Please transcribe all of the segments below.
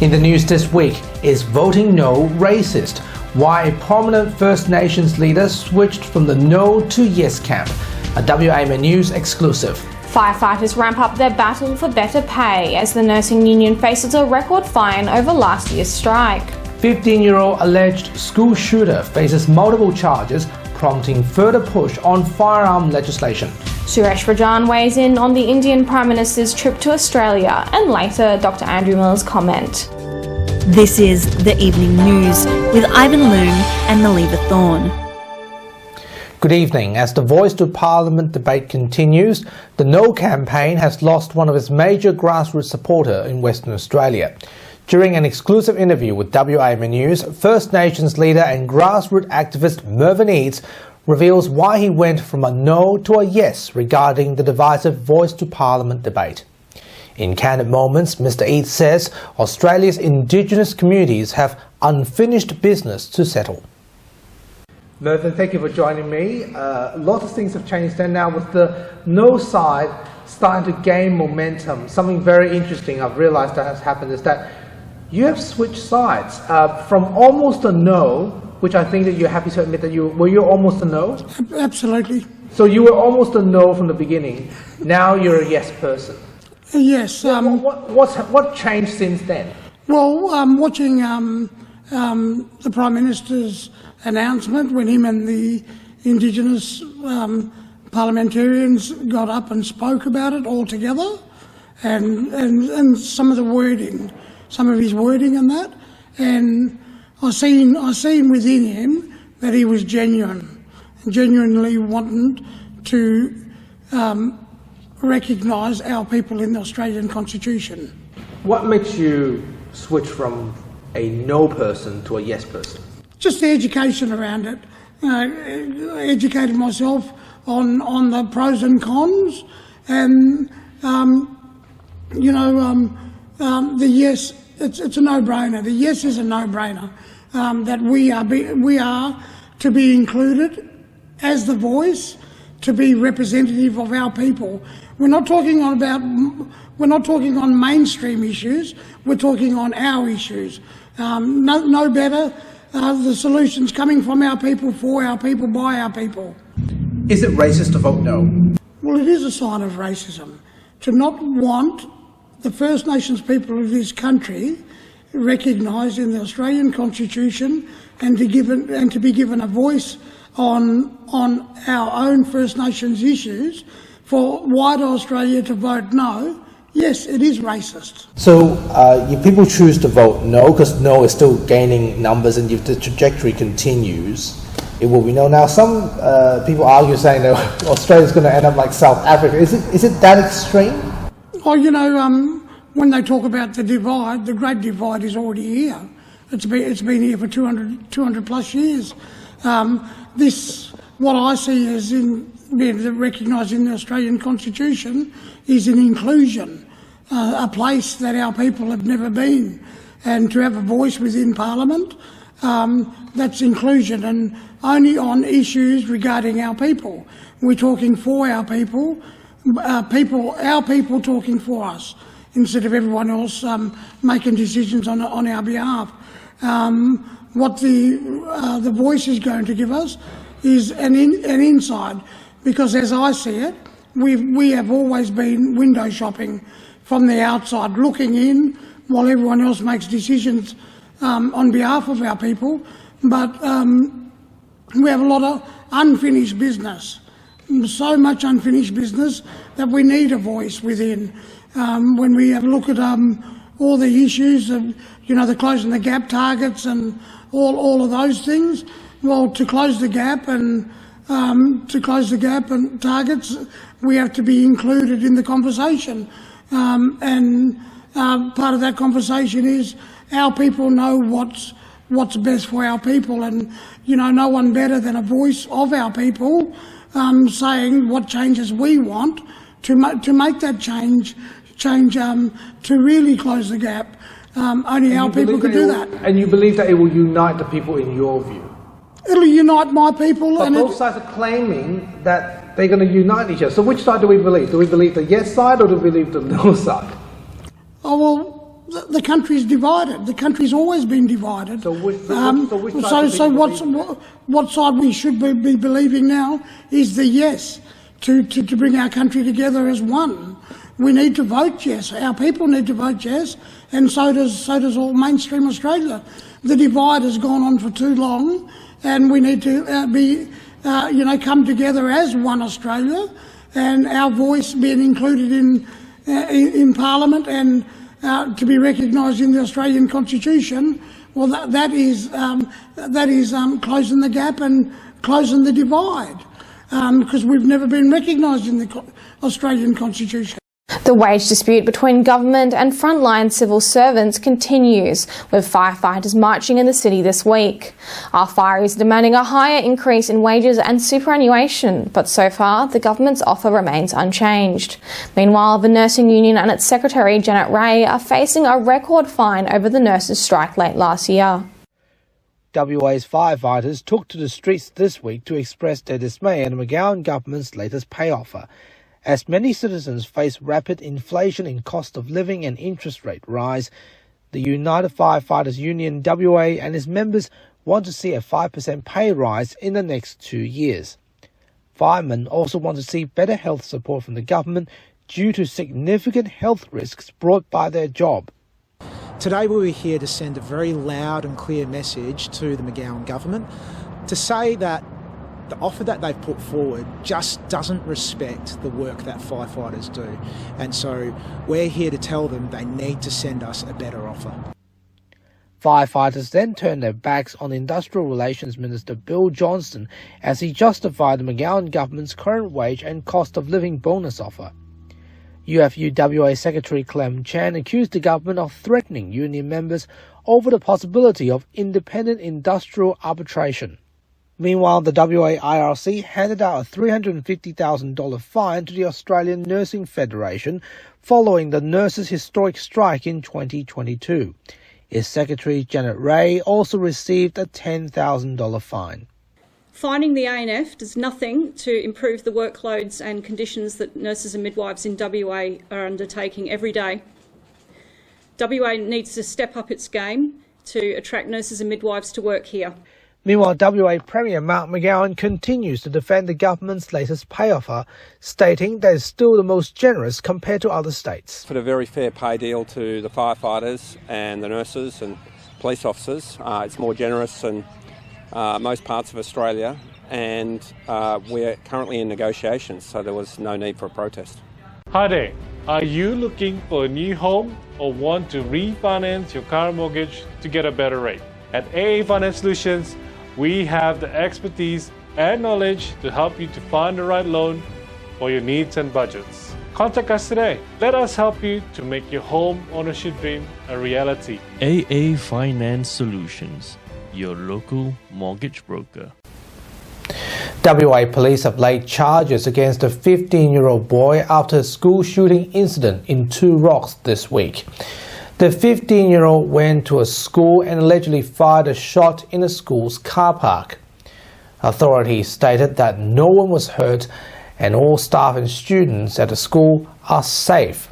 In the news this week, is voting no racist? Why a prominent First Nations leader switched from the no to yes camp. A WAIRC News exclusive. Firefighters ramp up their battle for better pay as the nursing union faces a record fine over last year's strike. 15-year-old alleged school shooter faces multiple charges, prompting further push on firearm legislation. Suresh Rajan weighs in on the Indian Prime Minister's trip to Australia, and later Dr. Andrew Miller's comment. This is The Evening News with Ivan Loom and Maliva Thorne. Good evening. As the Voice to Parliament debate continues, the No campaign has lost one of its major grassroots supporters in Western Australia. During an exclusive interview with WAIRC News, First Nations leader and grassroots activist Mervyn Eads reveals why he went from a no to a yes regarding the divisive Voice to Parliament debate. In candid moments, Mr. Eads says Australia's Indigenous communities have unfinished business to settle. Mervyn, thank you for joining me. Lots of things have changed then now with the no side starting to gain momentum. Something very interesting I've realised that has happened is that you have switched sides from almost a no, which I think that you're happy to admit that you almost a no? Absolutely. So you were almost a no from the beginning. Now you're a yes person. Yes. What changed since then? Well, watching the Prime Minister's announcement when him and the Indigenous parliamentarians got up and spoke about it all together, and some of the wording, some of his wording and that, and I seen within him that he was genuinely wanting to recognise our people in the Australian Constitution. What makes you switch from a no person to a yes person? Just the education around it. Educated myself on the pros and cons, and the yes, it's a no-brainer. The yes is a no-brainer. That we are to be included as the voice, to be representative of our people. We're not talking on mainstream issues. We're talking on our issues. No better. The solutions coming from our people, for our people, by our people. Is it racist to vote no? Well, it is a sign of racism to not want the First Nations people of this country recognised in the Australian Constitution and to be given a voice on our own First Nations issues. For wider Australia to vote no, yes, it is racist. So people choose to vote no because no is still gaining numbers, and if the trajectory continues, it will be no. Now, some people argue saying that Australia's going to end up like South Africa. Is it that extreme? Oh, when they talk about the divide, the Great Divide is already here. It's been here for 200 plus years. What I see as recognised in the Australian Constitution is an inclusion, a place that our people have never been, and to have a voice within Parliament, that's inclusion, and only on issues regarding our people. We're talking for our people, our people talking for us, instead of everyone else making decisions on our behalf. What the voice is going to give us is an insight, because as I see it, we have always been window shopping from the outside, looking in while everyone else makes decisions on behalf of our people. But we have a lot of unfinished business, so much unfinished business that we need a voice within. When we have a look at all the issues of, the closing the gap targets and all of those things, well, to close the gap and targets, we have to be included in the conversation. And part of that conversation is our people know what's best for our people, and no one better than a voice of our people saying what changes we want to make that change to really close the gap. Only our people could do that. And you believe that it will unite the people in your view? It'll unite my people. But both sides are claiming that they're going to unite each other. So which side do we believe? Do we believe the yes side or do we believe the no side? Oh, well, the country's divided. The country's always been divided. So what side we should be believing now is the yes, to bring our country together as one. We need to vote yes. Our people need to vote yes, and so does all mainstream Australia. The divide has gone on for too long, and we need to come together as one Australia, and our voice being included in Parliament and to be recognised in the Australian Constitution. Well, that is closing the gap and closing the divide, because we've never been recognised in the Australian Constitution. The wage dispute between government and frontline civil servants continues, with firefighters marching in the city this week. Our fireys are demanding a higher increase in wages and superannuation, but so far the government's offer remains unchanged. Meanwhile, the nursing union and its secretary, Janet Ray, are facing a record fine over the nurses' strike late last year. WA's firefighters took to the streets this week to express their dismay at the McGowan government's latest pay offer, as many citizens face rapid inflation in cost of living and interest rate rise. The United Firefighters Union WA and its members want to see a 5% pay rise in the next 2 years. Firemen also want to see better health support from the government due to significant health risks brought by their job. Today we were here to send a very loud and clear message to the McGowan government to say that the offer that they've put forward just doesn't respect the work that firefighters do. And so we're here to tell them they need to send us a better offer. Firefighters then turned their backs on Industrial Relations Minister Bill Johnston as he justified the McGowan government's current wage and cost of living bonus offer. UFU-WA Secretary Clem Chan accused the government of threatening union members over the possibility of independent industrial arbitration. Meanwhile, the WAIRC handed out a $350,000 fine to the Australian Nursing Federation following the nurses' historic strike in 2022. Its Secretary Janet Ray also received a $10,000 fine. Fining the ANF does nothing to improve the workloads and conditions that nurses and midwives in WA are undertaking every day. WA needs to step up its game to attract nurses and midwives to work here. Meanwhile, WA Premier Mark McGowan continues to defend the government's latest pay offer, stating that it's still the most generous compared to other states. For a very fair pay deal to the firefighters and the nurses and police officers. It's more generous than most parts of Australia, and we're currently in negotiations, so there was no need for a protest. Hi there. Are you looking for a new home or want to refinance your car mortgage to get a better rate? At AA Finance Solutions, we have the expertise and knowledge to help you to find the right loan for your needs and budgets. Contact us today. Let us help you to make your home ownership dream a reality. AA Finance Solutions, your local mortgage broker. WA police have laid charges against a 15-year-old boy after a school shooting incident in Two Rocks this week. The 15-year-old went to a school and allegedly fired a shot in the school's car park. Authorities stated that no one was hurt and all staff and students at the school are safe.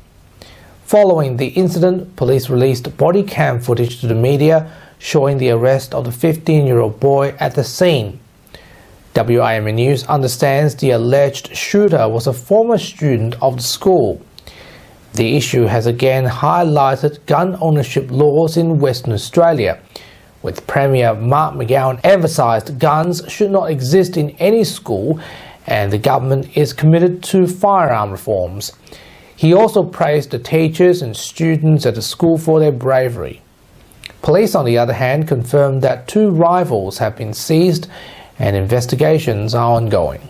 Following the incident, police released body cam footage to the media showing the arrest of the 15-year-old boy at the scene. WIMA News understands the alleged shooter was a former student of the school. The issue has again highlighted gun ownership laws in Western Australia, with Premier Mark McGowan emphasised guns should not exist in any school and the government is committed to firearm reforms. He also praised the teachers and students at the school for their bravery. Police, on the other hand, confirmed that 2 rifles have been seized and investigations are ongoing.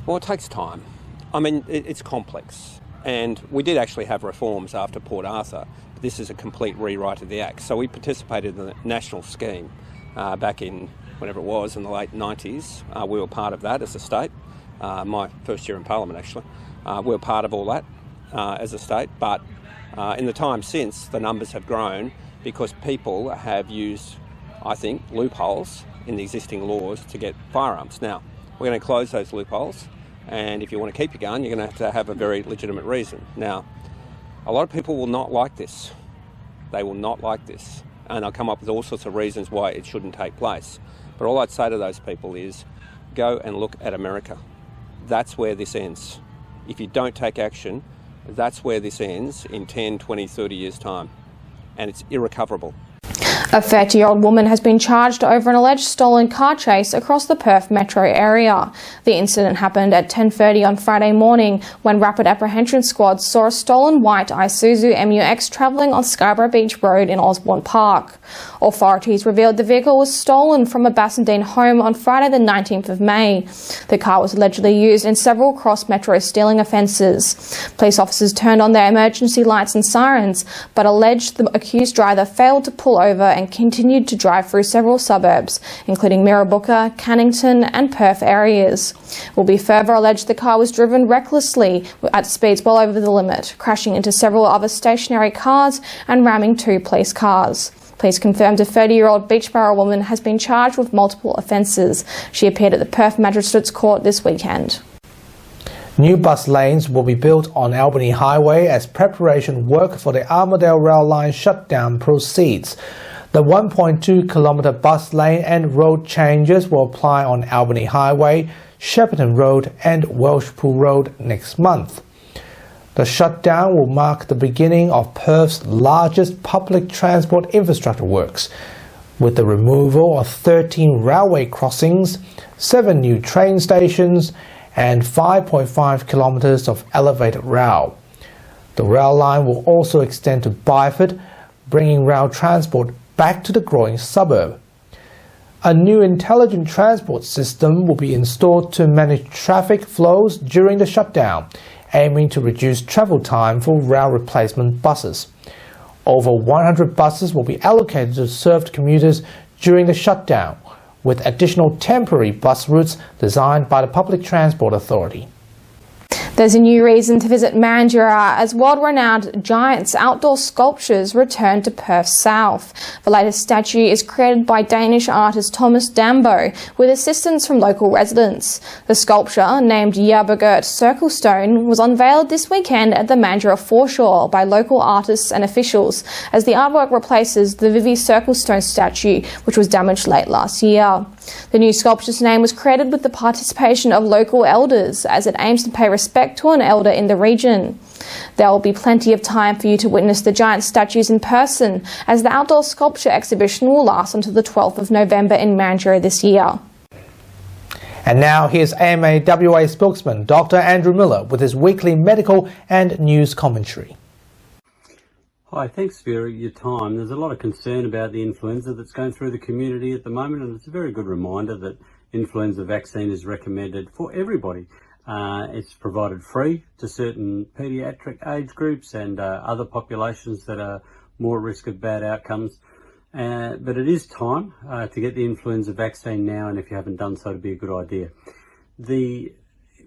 Well, it takes time. I mean, it's complex. And we did actually have reforms after Port Arthur. But this is a complete rewrite of the Act. So we participated in the national scheme back in, whenever it was, in the late 90s. We were part of that as a state. My first year in Parliament, actually. We were part of all that as a state. But in the time since, the numbers have grown because people have used, I think, loopholes in the existing laws to get firearms. Now, we're going to close those loopholes. And if you want to keep your gun, you're going to have a very legitimate reason. Now, a lot of people will not like this. They will not like this. And they'll come up with all sorts of reasons why it shouldn't take place. But all I'd say to those people is, go and look at America. That's where this ends. If you don't take action, that's where this ends in 10, 20, 30 years' time. And it's irrecoverable. A 30-year-old woman has been charged over an alleged stolen car chase across the Perth metro area. The incident happened at 10:30 on Friday morning when rapid apprehension squads saw a stolen white Isuzu MUX travelling on Scarborough Beach Road in Osborne Park. Authorities revealed the vehicle was stolen from a Bassendean home on Friday the 19th of May. The car was allegedly used in several cross-metro stealing offences. Police officers turned on their emergency lights and sirens, but alleged the accused driver failed to pull over and continued to drive through several suburbs, including Mirrabooka, Cannington and Perth areas. It will be further alleged the car was driven recklessly at speeds well over the limit, crashing into several other stationary cars and ramming 2 police cars. Police confirmed a 30-year-old Beachborough woman has been charged with multiple offences. She appeared at the Perth Magistrates Court this weekend. New bus lanes will be built on Albany Highway as preparation work for the Armadale Rail Line shutdown proceeds. The 1.2-kilometre bus lane and road changes will apply on Albany Highway, Shepparton Road and Welshpool Road next month. The shutdown will mark the beginning of Perth's largest public transport infrastructure works, with the removal of 13 railway crossings, 7 new train stations and 5.5 kilometres of elevated rail. The rail line will also extend to Byford, bringing rail transport back to the growing suburb. A new intelligent transport system will be installed to manage traffic flows during the shutdown, aiming to reduce travel time for rail replacement buses. Over 100 buses will be allocated to serve commuters during the shutdown, with additional temporary bus routes designed by the Public Transport Authority. There's a new reason to visit Mandurah as world-renowned giants outdoor sculptures return to Perth South. The latest statue is created by Danish artist Thomas Dambo with assistance from local residents. The sculpture, named Yabagurt Circlestone, was unveiled this weekend at the Mandurah foreshore by local artists and officials as the artwork replaces the Vivi Circlestone statue, which was damaged late last year. The new sculpture's name was created with the participation of local elders as it aims to pay respect to an elder in the region. There will be plenty of time for you to witness the giant statues in person, as the outdoor sculpture exhibition will last until the 12th of November in Mandurah this year. And now here's AMA WA spokesman Dr. Andrew Miller with his weekly medical and news commentary. Hi, thanks for your time. There's a lot of concern about the influenza that's going through the community at the moment, and it's a very good reminder that influenza vaccine is recommended for everybody. It's provided free to certain paediatric age groups and other populations that are more at risk of bad outcomes. But it is time to get the influenza vaccine now, and if you haven't done so, it'd be a good idea. The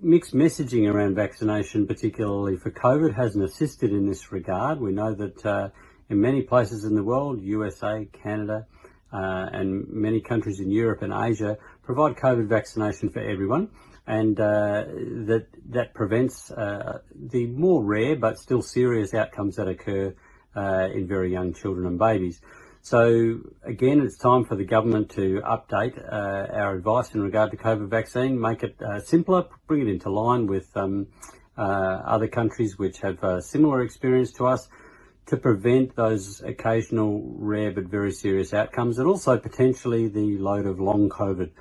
mixed messaging around vaccination, particularly for COVID, hasn't assisted in this regard. We know that in many places in the world, USA, Canada, and many countries in Europe and Asia provide COVID vaccination for everyone, and that prevents the more rare but still serious outcomes that occur in very young children and babies. So again, it's time for the government to update our advice in regard to COVID vaccine, make it simpler, bring it into line with other countries which have similar experience to us, to prevent those occasional rare but very serious outcomes, and also potentially the load of long COVID,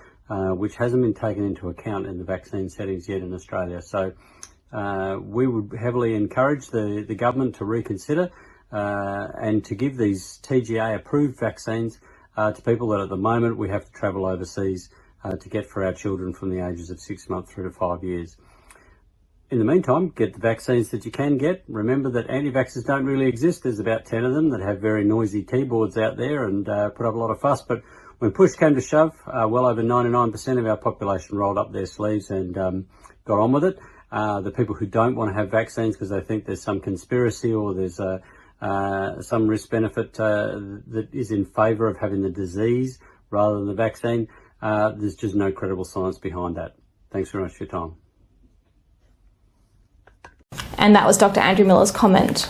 which hasn't been taken into account in the vaccine settings yet in Australia. So we would heavily encourage the government to reconsider and to give these TGA approved vaccines to people that at the moment we have to travel overseas to get for our children from the ages of 6 months through to 5 years. In the meantime, get the vaccines that you can get. Remember that anti-vaxxers don't really exist. There's about 10 of them that have very noisy keyboards out there and put up a lot of fuss. But when push came to shove, well over 99% of our population rolled up their sleeves and got on with it. The people who don't want to have vaccines because they think there's some conspiracy or there's some risk-benefit that is in favour of having the disease rather than the vaccine, there's just no credible science behind that. Thanks very much for your time. And that was Dr. Andrew Miller's comment.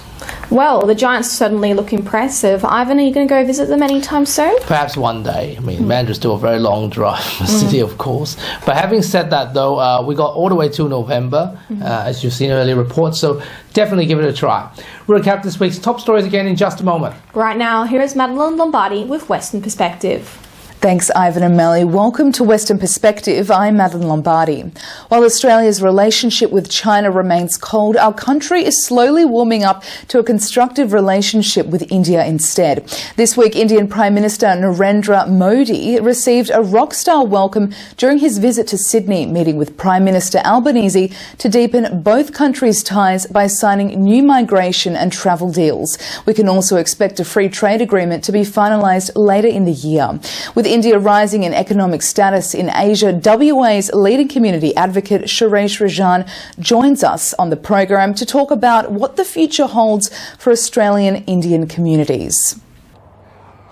Well, the Giants certainly look impressive. Ivan, are you going to go visit them anytime soon? Perhaps one day. I mean, Mandra's still a very long drive from the city, of course. But having said that, though, we got all the way to November, as you've seen earlier reports, so definitely give it a try. We'll recap this week's top stories again in just a moment. Right now, here is Madeline Lombardi with Western Perspective. Thanks, Ivan and Melly. Welcome to Western Perspective. I'm Madeline Lombardi. While Australia's relationship with China remains cold, our country is slowly warming up to a constructive relationship with India instead. This week, Indian Prime Minister Narendra Modi received a rock-star welcome during his visit to Sydney, meeting with Prime Minister Albanese to deepen both countries' ties by signing new migration and travel deals. We can also expect a free trade agreement to be finalised later in the year. With India rising in economic status in Asia, WA's leading community advocate Suresh Rajan joins us on the program to talk about what the future holds for Australian Indian communities.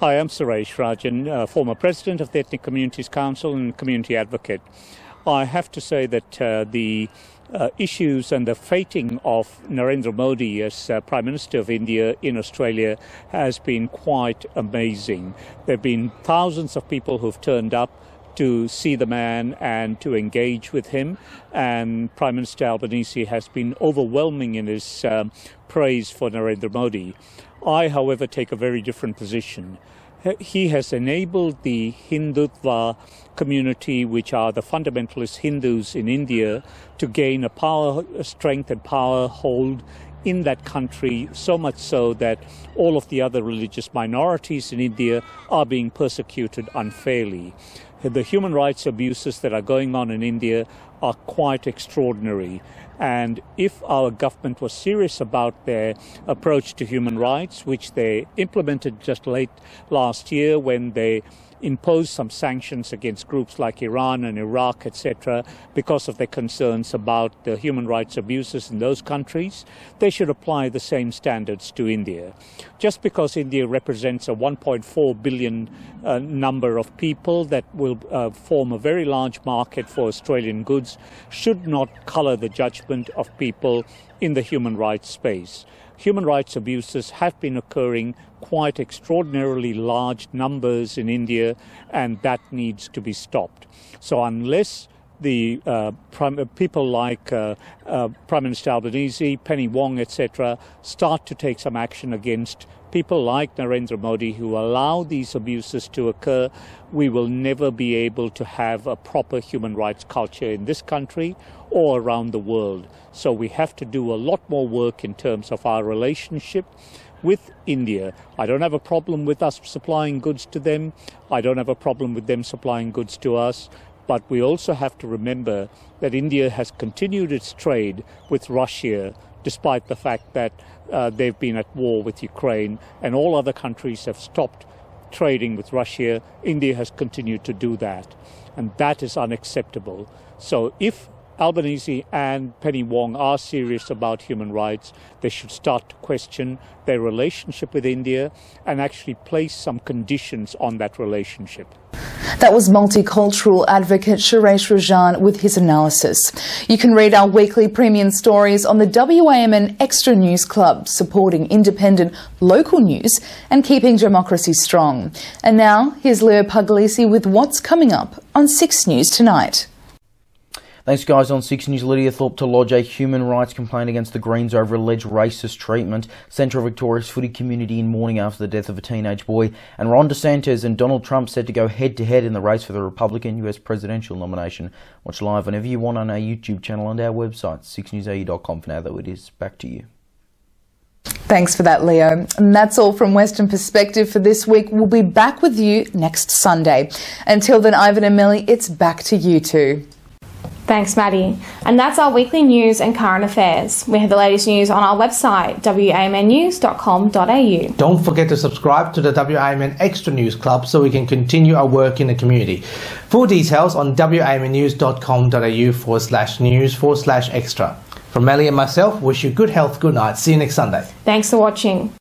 Hi, I'm Suresh Rajan, former president of the Ethnic Communities Council and community advocate. I have to say that the issues and the fating of Narendra Modi as Prime Minister of India in Australia has been quite amazing. There have been thousands of people who've turned up to see the man and to engage with him, and Prime Minister Albanese has been overwhelming in his praise for Narendra Modi. I, however, take a very different position. He has enabled the Hindutva community, which are the fundamentalist Hindus in India, to gain a strength and power hold in that country, so much so that all of the other religious minorities in India are being persecuted unfairly. The human rights abuses that are going on in India are quite extraordinary. And if our government was serious about their approach to human rights, which they implemented just late last year when they imposed some sanctions against groups like Iran and Iraq, etc., because of their concerns about the human rights abuses in those countries, they should apply the same standards to India. Just because India represents a 1.4 billion number of people that will form a very large market for Australian goods should not colour the judgment of people in the human rights space. Human rights abuses have been occurring quite extraordinarily large numbers in India, and that needs to be stopped. So unless the people like Prime Minister Albanese, Penny Wong, etc., start to take some action against people like Narendra Modi who allow these abuses to occur, we will never be able to have a proper human rights culture in this country or around the world. So we have to do a lot more work in terms of our relationship with India. I don't have a problem with us supplying goods to them. I don't have a problem with them supplying goods to us. But we also have to remember that India has continued its trade with Russia, despite the fact that they've been at war with Ukraine and all other countries have stopped trading with Russia. India has continued to do that, and that is unacceptable. So if Albanese and Penny Wong are serious about human rights, they should start to question their relationship with India and actually place some conditions on that relationship. That was multicultural advocate Suresh Rajan with his analysis. You can read our weekly premium stories on the WAMN Extra News Club, supporting independent local news and keeping democracy strong. And now, here's Leo Puglisi with what's coming up on 6 News Tonight. Thanks, guys. On 6 News, Lydia Thorpe to lodge a human rights complaint against the Greens over alleged racist treatment. Central Victoria's footy community in mourning after the death of a teenage boy. And Ron DeSantis and Donald Trump set to go head-to-head in the race for the Republican US presidential nomination. Watch live whenever you want on our YouTube channel and our website, 6newsau.com. For now, though, it is back to you. Thanks for that, Leo. And that's all from Western Perspective for this week. We'll be back with you next Sunday. Until then, Ivan and Melly, it's back to you two. Thanks, Maddie. And that's our weekly news and current affairs. We have the latest news on our website, wamnnews.com.au. Don't forget to subscribe to the WAMN Extra News Club so we can continue our work in the community. Full details on wamnnews.com.au/news/extra. From Melly and myself, wish you good health, good night. See you next Sunday. Thanks for watching.